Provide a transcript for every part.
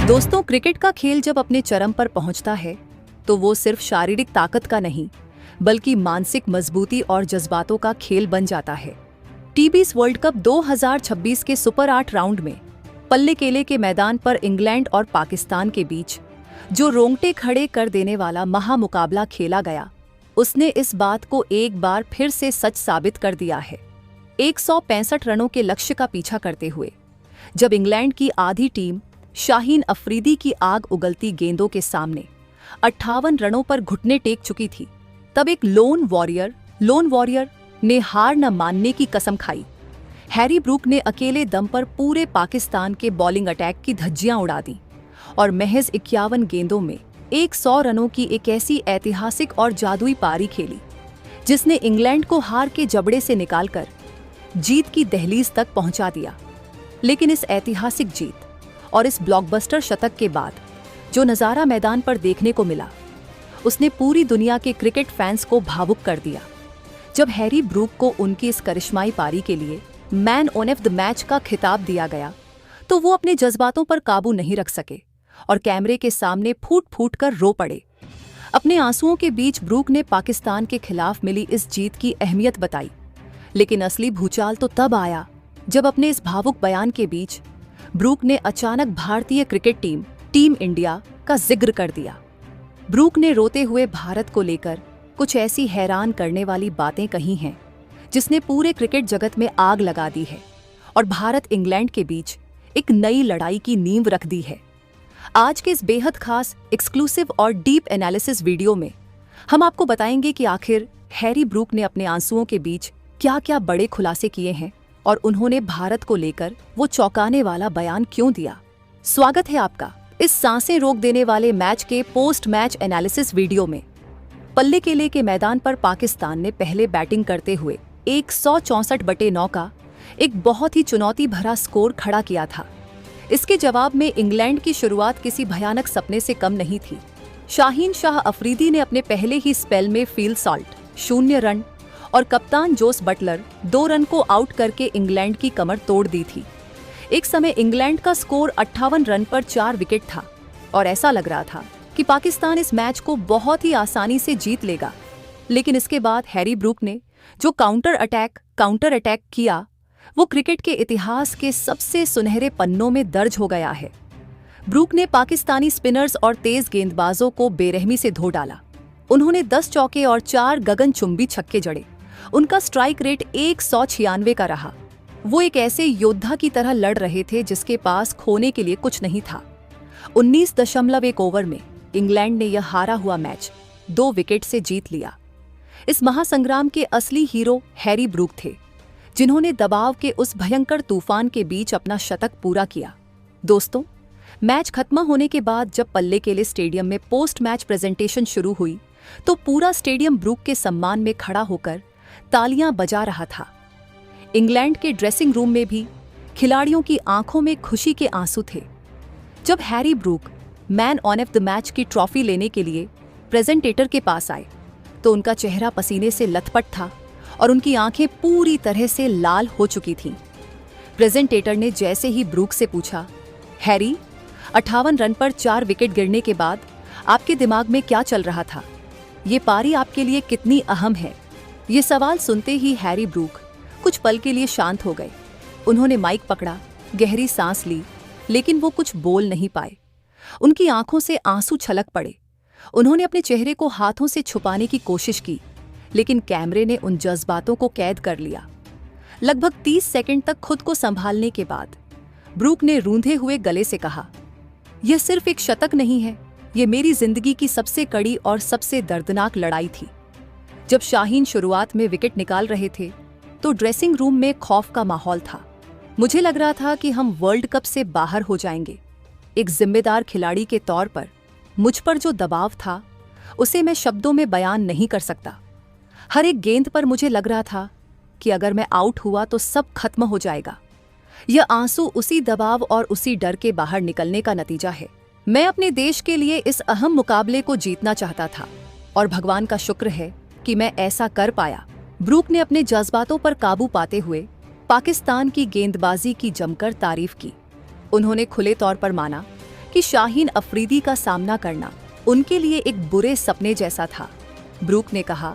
दोस्तों, क्रिकेट का खेल जब अपने चरम पर पहुंचता है तो वो सिर्फ शारीरिक ताकत का नहीं बल्कि मानसिक मजबूती और जज्बातों का खेल बन जाता है। टी20 वर्ल्ड कप 2026 के सुपर 8 राउंड में पल्लेकेले के मैदान पर इंग्लैंड और पाकिस्तान के बीच जो रोंगटे खड़े कर देने वाला महामुकाबला खेला गया, उसने इस बात को एक बार फिर से सच साबित कर दिया है। 165 रनों के लक्ष्य का पीछा करते हुए जब इंग्लैंड की आधी टीम शाहीन अफरीदी की आग उगलती गेंदों के सामने 58 रनों पर घुटने टेक चुकी थी, तब एक लोन वॉरियर ने हार न मानने की कसम खाई। हैरी ब्रूक ने अकेले दम पर पूरे पाकिस्तान के बॉलिंग अटैक की धज्जियां उड़ा दी और महज 51 गेंदों में 100 रनों की एक ऐसी ऐतिहासिक और जादुई पारी खेली जिसने इंग्लैंड को हार के जबड़े से निकालकर जीत की दहलीज तक पहुंचा दिया। लेकिन इस ऐतिहासिक जीत और इस ब्लॉकबस्टर शतक के बाद जो नज़ारा मैदान पर देखने को मिला, उसने पूरी दुनिया के क्रिकेट फैंस को भावुक कर दिया। जब हैरी ब्रूक को उनकी इस करिश्माई पारी के लिए मैन ऑफ द मैच का खिताब दिया गया तो वो अपने जज्बातों पर काबू नहीं रख सके और कैमरे के सामने फूट फूट कर रो पड़े। अपने आंसुओं के बीच ब्रूक ने पाकिस्तान के खिलाफ मिली इस जीत की अहमियत बताई। लेकिन असली भूचाल तो तब आया जब अपने इस भावुक बयान के बीच ब्रूक ने अचानक भारतीय क्रिकेट टीम इंडिया का जिक्र कर दिया। ब्रूक ने रोते हुए भारत को लेकर कुछ ऐसी हैरान करने वाली बातें कही हैं जिसने पूरे क्रिकेट जगत में आग लगा दी है और भारत इंग्लैंड के बीच एक नई लड़ाई की नींव रख दी है। आज के इस बेहद खास, एक्सक्लूसिव और डीप एनालिसिस वीडियो में हम आपको बताएंगे कि आखिर हैरी ब्रूक ने अपने आंसुओं के बीच क्या क्या बड़े खुलासे किए हैं और उन्होंने भारत को लेकर वो चौंकाने वाला बयान क्यों दिया। स्वागत है आपका इस सांसें रोक देने वाले मैच के पोस्ट मैच एनालिसिस वीडियो में। पल्लेकेले के मैदान पर पाकिस्तान ने पहले बैटिंग करते हुए 164/9 का एक बहुत ही चुनौती भरा स्कोर खड़ा किया था। इसके जवाब में इंग्लैंड की शुरुआत किसी भयानक सपने से कम नहीं थी। शाहीन शाह अफरीदी ने अपने पहले ही स्पेल में फील्ड सॉल्ट 0 रन और कप्तान जोस बटलर 2 रन को आउट करके इंग्लैंड की कमर तोड़ दी थी। एक समय इंग्लैंड का स्कोर 58 रन पर 4 विकेट था और ऐसा लग रहा था कि पाकिस्तान इस मैच को बहुत ही आसानी से जीत लेगा। लेकिन इसके बाद हैरी ब्रूक ने जो काउंटर अटैक किया, वो क्रिकेट के इतिहास के सबसे सुनहरे पन्नों में दर्ज हो गया है। ब्रूक ने पाकिस्तानी स्पिनर्स और तेज गेंदबाजों को बेरहमी से धो डाला। उन्होंने 10 चौके और 4 गगनचुंबी छक्के जड़े। उनका स्ट्राइक रेट 196 का रहा। वो एक ऐसे योद्धा की तरह लड़ रहे थे जिसके पास खोने के लिए कुछ नहीं था। 19.1 ओवर में इंग्लैंड ने यह हारा हुआ मैच 2 विकेट से जीत लिया। इस महासंग्राम के असली हीरो हैरी ब्रूक थे, जिन्होंने दबाव के उस भयंकर तूफान के बीच अपना शतक पूरा किया। दोस्तों, मैच खत्म होने के बाद जब पल्लेकेले स्टेडियम में पोस्ट मैच प्रेजेंटेशन शुरू हुई तो पूरा स्टेडियम ब्रूक के सम्मान में खड़ा होकर तालियां बजा रहा था। इंग्लैंड के ड्रेसिंग रूम में भी खिलाड़ियों की आंखों में खुशी के आंसू थे। जब Harry Brook man of the match की ट्रॉफी लेने के लिए प्रेजेंटेटर के पास आए तो उनका चेहरा पसीने से लथपथ था और उनकी आंखें पूरी तरह से लाल हो चुकी थीं। प्रेजेंटेटर ने जैसे ही ब्रूक से पूछा, हैरी, 58 रन पर 4 विकेट गिरने के बाद आपके दिमाग में क्या चल रहा था? ये पारी आपके लिए कितनी अहम है? ये सवाल सुनते ही हैरी ब्रूक कुछ पल के लिए शांत हो गए। उन्होंने माइक पकड़ा, गहरी सांस ली, लेकिन वो कुछ बोल नहीं पाए। उनकी आंखों से आंसू छलक पड़े। उन्होंने अपने चेहरे को हाथों से छुपाने की कोशिश की, लेकिन कैमरे ने उन जज्बातों को कैद कर लिया। लगभग 30 सेकंड तक खुद को संभालने के बाद ब्रूक ने रूंधे हुए गले से कहा, यह सिर्फ एक शतक नहीं है, ये मेरी जिंदगी की सबसे कड़ी और सबसे दर्दनाक लड़ाई थी। जब शाहीन शुरुआत में विकेट निकाल रहे थे तो ड्रेसिंग रूम में खौफ का माहौल था। मुझे लग रहा था कि हम वर्ल्ड कप से बाहर हो जाएंगे। एक जिम्मेदार खिलाड़ी के तौर पर मुझ पर जो दबाव था उसे मैं शब्दों में बयान नहीं कर सकता। हर एक गेंद पर मुझे लग रहा था कि अगर मैं आउट हुआ तो सब खत्म हो जाएगा। यह आंसू उसी दबाव और उसी डर के बाहर निकलने का नतीजा है। मैं अपने देश के लिए इस अहम मुकाबले को जीतना चाहता था और भगवान का शुक्र है कि मैं ऐसा कर पाया। ब्रूक ने अपने जज्बातों पर काबू पाते हुए पाकिस्तान की गेंदबाजी की जमकर तारीफ की। उन्होंने खुले तौर पर माना कि शाहीन अफरीदी का सामना करना उनके लिए एक बुरे सपने जैसा था। ब्रूक ने कहा,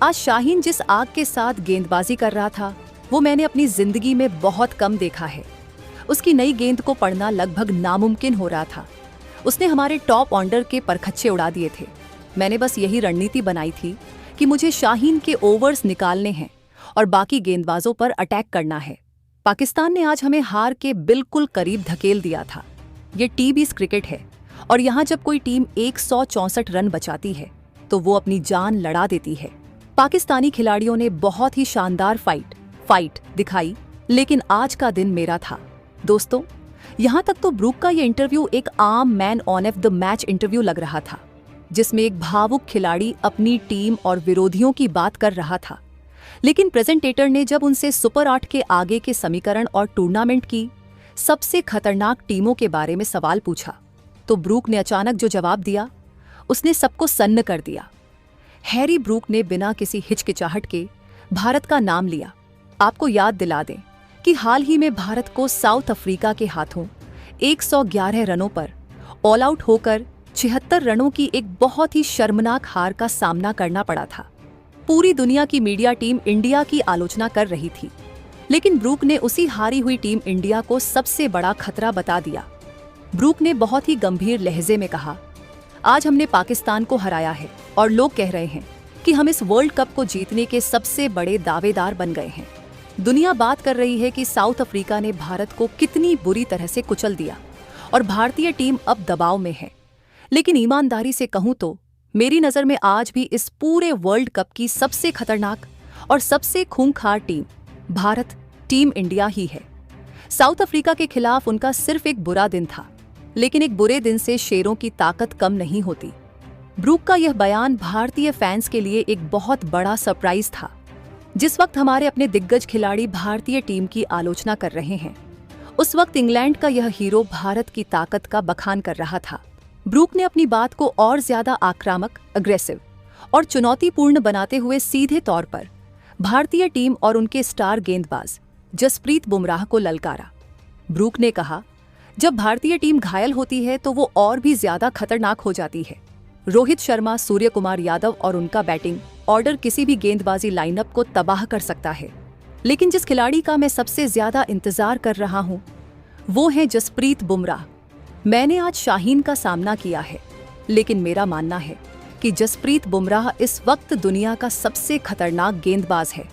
आज शाहीन जिस आग के साथ गेंदबाजी कर रहा था वो मैंने अपनी जिंदगी में बहुत कम देखा है। उसकी नई गेंद को पढ़ना लगभग नामुमकिन हो रहा था। उसने हमारे टॉप ऑर्डर के परखच्चे उड़ा दिए थे। मैंने बस यही रणनीति बनाई थी कि मुझे शाहीन के ओवर्स निकालने हैं और बाकी गेंदबाजों पर अटैक करना है। पाकिस्तान ने आज हमें हार के बिल्कुल करीब धकेल दिया था। ये टी20 क्रिकेट है और यहाँ जब कोई टीम 164 रन बचाती है तो वो अपनी जान लड़ा देती है। पाकिस्तानी खिलाड़ियों ने बहुत ही शानदार फाइट दिखाई, लेकिन आज का दिन मेरा था। दोस्तों, यहाँ तक तो ब्रूक का ये इंटरव्यू एक आम man on off the match interview लग रहा था, जिसमें एक भावुक खिलाड़ी अपनी टीम और विरोधियों की बात कर रहा था। लेकिन प्रेजेंटेटर ने जब उनसे सुपर 8 के आगे के समीकरण और टूर्नामेंट की सबसे खतरनाक टीमों के बारे में सवाल पूछा तो ब्रूक ने अचानक जो जवाब दिया उसने सबको सन्न कर दिया। हैरी ब्रूक ने बिना किसी हिचकिचाहट के भारत का नाम लिया। आपको याद दिला दें कि हाल ही में भारत को साउथ अफ्रीका के हाथों 111 रनों पर ऑल आउट होकर 76 रनों की एक बहुत ही शर्मनाक हार का सामना करना पड़ा था। पूरी दुनिया की मीडिया टीम इंडिया की आलोचना कर रही थी, लेकिन ब्रूक ने उसी हारी हुई टीम इंडिया को सबसे बड़ा खतरा बता दिया। ब्रूक ने बहुत ही गंभीर लहजे में कहा, आज हमने पाकिस्तान को हराया है और लोग कह रहे हैं कि हम इस वर्ल्ड कप को जीतने के सबसे बड़े दावेदार बन गए हैं। दुनिया बात कर रही है कि साउथ अफ्रीका ने भारत को कितनी बुरी तरह से कुचल दिया और भारतीय टीम अब दबाव में है। लेकिन ईमानदारी से कहूं तो मेरी नज़र में आज भी इस पूरे वर्ल्ड कप की सबसे खतरनाक और सबसे खूंखार टीम भारत टीम इंडिया ही है। साउथ अफ्रीका के खिलाफ उनका सिर्फ एक बुरा दिन था, लेकिन एक बुरे दिन से शेरों की ताकत कम नहीं होती। ब्रूक का यह बयान भारतीय फैंस के लिए एक बहुत बड़ा सरप्राइज था। जिस वक्त हमारे अपने दिग्गज खिलाड़ी भारतीय टीम की आलोचना कर रहे हैं, उस वक्त इंग्लैंड का यह हीरो भारत की ताकत का बखान कर रहा था। ब्रूक ने अपनी बात को और ज्यादा आक्रामक, अग्रेसिव और चुनौतीपूर्ण बनाते हुए सीधे तौर पर भारतीय टीम और उनके स्टार गेंदबाज जसप्रीत बुमराह को ललकारा। ब्रूक ने कहा, जब भारतीय टीम घायल होती है तो वो और भी ज्यादा खतरनाक हो जाती है। रोहित शर्मा, सूर्य कुमार यादव और उनका बैटिंग ऑर्डर किसी भी गेंदबाजी लाइनअप को तबाह कर सकता है। लेकिन जिस खिलाड़ी का मैं सबसे ज्यादा इंतजार कर रहा हूं वो है जसप्रीत बुमराह। मैंने आज शाहीन का सामना किया है, लेकिन मेरा मानना है कि जसप्रीत बुमराह इस वक्त दुनिया का सबसे खतरनाक गेंदबाज है।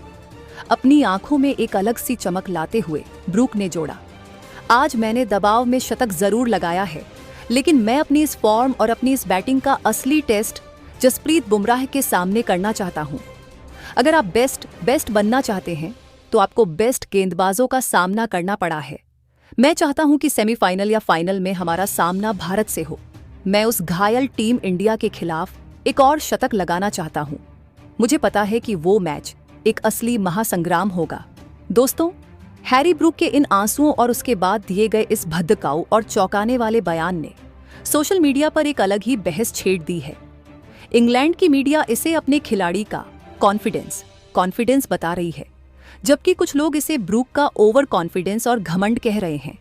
अपनी आंखों में एक अलग सी चमक लाते हुए ब्रूक ने जोड़ा, आज मैंने दबाव में शतक जरूर लगाया है, लेकिन मैं अपनी इस फॉर्म और अपनी इस बैटिंग का असली टेस्ट जसप्रीत बुमराह के सामने करना चाहता हूं। अगर आप बेस्ट बनना चाहते हैं तो आपको बेस्ट गेंदबाजों का सामना करना पड़ा है। मैं चाहता हूं कि सेमीफाइनल या फाइनल में हमारा सामना भारत से हो। मैं उस घायल टीम इंडिया के खिलाफ एक और शतक लगाना चाहता हूं। मुझे पता है कि वो मैच एक असली महासंग्राम होगा। दोस्तों, हैरी ब्रूक के इन आंसुओं और उसके बाद दिए गए इस भद्काऊ और चौंकाने वाले बयान ने सोशल मीडिया पर एक अलग ही बहस छेड़ दी है। इंग्लैंड की मीडिया इसे अपने खिलाड़ी का कॉन्फिडेंस बता रही है, जबकि कुछ लोग इसे ब्रूक का ओवर कॉन्फिडेंस और घमंड कह रहे हैं।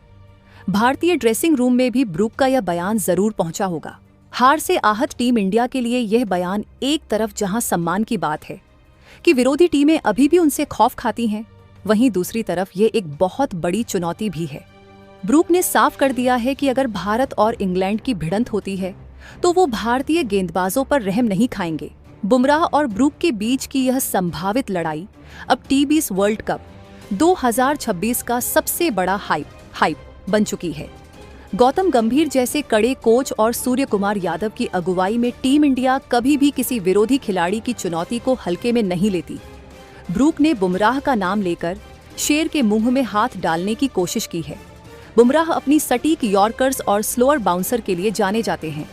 भारतीय ड्रेसिंग रूम में भी ब्रूक का यह बयान जरूर पहुंचा होगा। हार से आहत टीम इंडिया के लिए यह बयान एक तरफ जहां सम्मान की बात है कि विरोधी टीमें अभी भी उनसे खौफ खाती हैं, वहीं दूसरी तरफ ये एक बहुत बड़ी चुनौती भी है। ब्रूक ने साफ कर दिया है कि अगर भारत और इंग्लैंड की भिड़ंत होती है तो वो भारतीय गेंदबाजों पर रहम नहीं खाएंगे। बुमराह और ब्रूक के बीच की यह संभावित लड़ाई अब टी20 वर्ल्ड कप 2026 का सबसे बड़ा हाइप बन चुकी है। गौतम गंभीर जैसे कड़े कोच और सूर्य कुमार यादव की अगुवाई में टीम इंडिया कभी भी किसी विरोधी खिलाड़ी की चुनौती को हल्के में नहीं लेती। ब्रूक ने बुमराह का नाम लेकर शेर के मुंह में हाथ डालने की कोशिश की है। बुमराह अपनी सटीक यॉर्कर्स और स्लोअर बाउंसर के लिए जाने जाते हैं।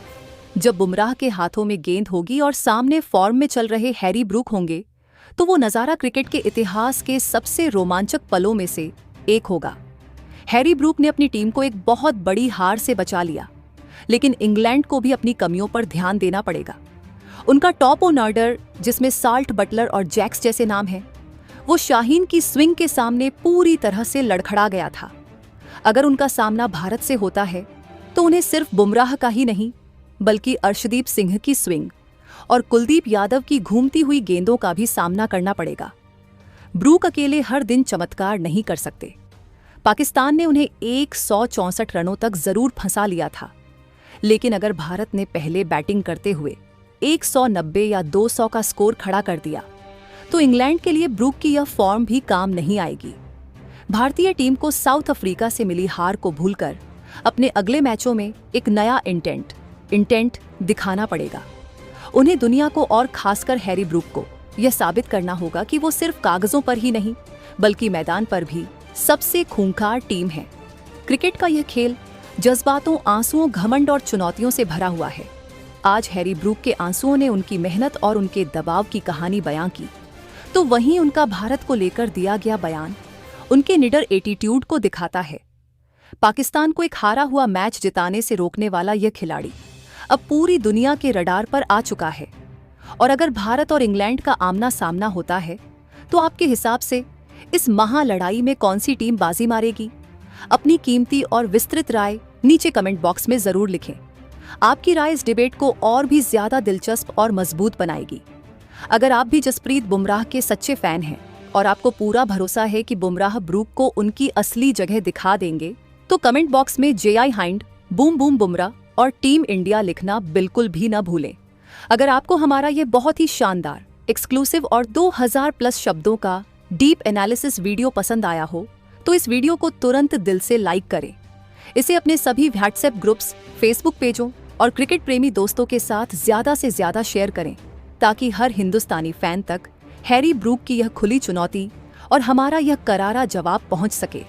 जब बुमराह के हाथों में गेंद होगी और सामने फॉर्म में चल रहे हैरी ब्रूक होंगे तो वो नज़ारा क्रिकेट के इतिहास के सबसे रोमांचक पलों में से एक होगा। हैरी ब्रूक ने अपनी टीम को एक बहुत बड़ी हार से बचा लिया, लेकिन इंग्लैंड को भी अपनी कमियों पर ध्यान देना पड़ेगा। उनका टॉप ऑर्डर, जिसमें साल्ट, बटलर और जैक्स जैसे नाम हैं, वो शाहीन की स्विंग के सामने पूरी तरह से लड़खड़ा गया था। अगर उनका सामना भारत से होता है तो उन्हें सिर्फ बुमराह का ही नहीं बल्कि अर्शदीप सिंह की स्विंग और कुलदीप यादव की घूमती हुई गेंदों का भी सामना करना पड़ेगा। ब्रूक अकेले हर दिन चमत्कार नहीं कर सकते। पाकिस्तान ने उन्हें 164 रनों तक जरूर फंसा लिया था, लेकिन अगर भारत ने पहले बैटिंग करते हुए 190 या 200 का स्कोर खड़ा कर दिया तो इंग्लैंड के लिए ब्रूक की यह फॉर्म भी काम नहीं आएगी। भारतीय टीम को साउथ अफ्रीका से मिली हार को भूलकर अपने अगले मैचों में एक नया इंटेंट दिखाना पड़ेगा। उन्हें दुनिया को और खासकर हैरी ब्रूक को यह साबित करना होगा कि वो सिर्फ कागजों पर ही नहीं बल्कि मैदान पर भी सबसे खूंखार टीम है। क्रिकेट का यह खेल जज्बातों, आंसुओं, घमंड और चुनौतियों से भरा हुआ है। आज हैरी ब्रूक के आंसुओं ने उनकी मेहनत और उनके दबाव की कहानी बयां की, तो वहीं उनका भारत को लेकर दिया गया बयान उनके निडर एटीट्यूड को दिखाता है। पाकिस्तान को एक हारा हुआ मैच जिताने से रोकने वाला यह खिलाड़ी अब पूरी दुनिया के रडार पर आ चुका है। और अगर भारत और इंग्लैंड का आमना सामना होता है तो आपके हिसाब से इस महालड़ाई में कौन सी टीम बाजी मारेगी? अपनी कीमती और विस्तृत राय नीचे कमेंट बॉक्स में जरूर लिखें। आपकी राय इस डिबेट को और भी ज्यादा दिलचस्प और मजबूत बनाएगी। अगर आप भी जसप्रीत बुमराह के सच्चे फैन हैं और आपको पूरा भरोसा है कि बुमराह ब्रूक को उनकी असली जगह दिखा देंगे, तो कमेंट बॉक्स में JI hind, boom boom Bumrah और टीम इंडिया लिखना बिल्कुल भी न भूलें। अगर आपको हमारा ये बहुत ही शानदार, एक्सक्लूसिव और 2000+ शब्दों का डीप एनालिसिस वीडियो पसंद आया हो तो इस वीडियो को तुरंत दिल से लाइक करें। इसे अपने सभी व्हाट्सएप ग्रुप्स, फेसबुक पेजों और क्रिकेट प्रेमी दोस्तों के साथ ज्यादा से ज्यादा शेयर करें ताकि हर हिंदुस्तानी फैन तक हैरी ब्रूक की यह खुली चुनौती और हमारा यह करारा जवाब पहुंच सके।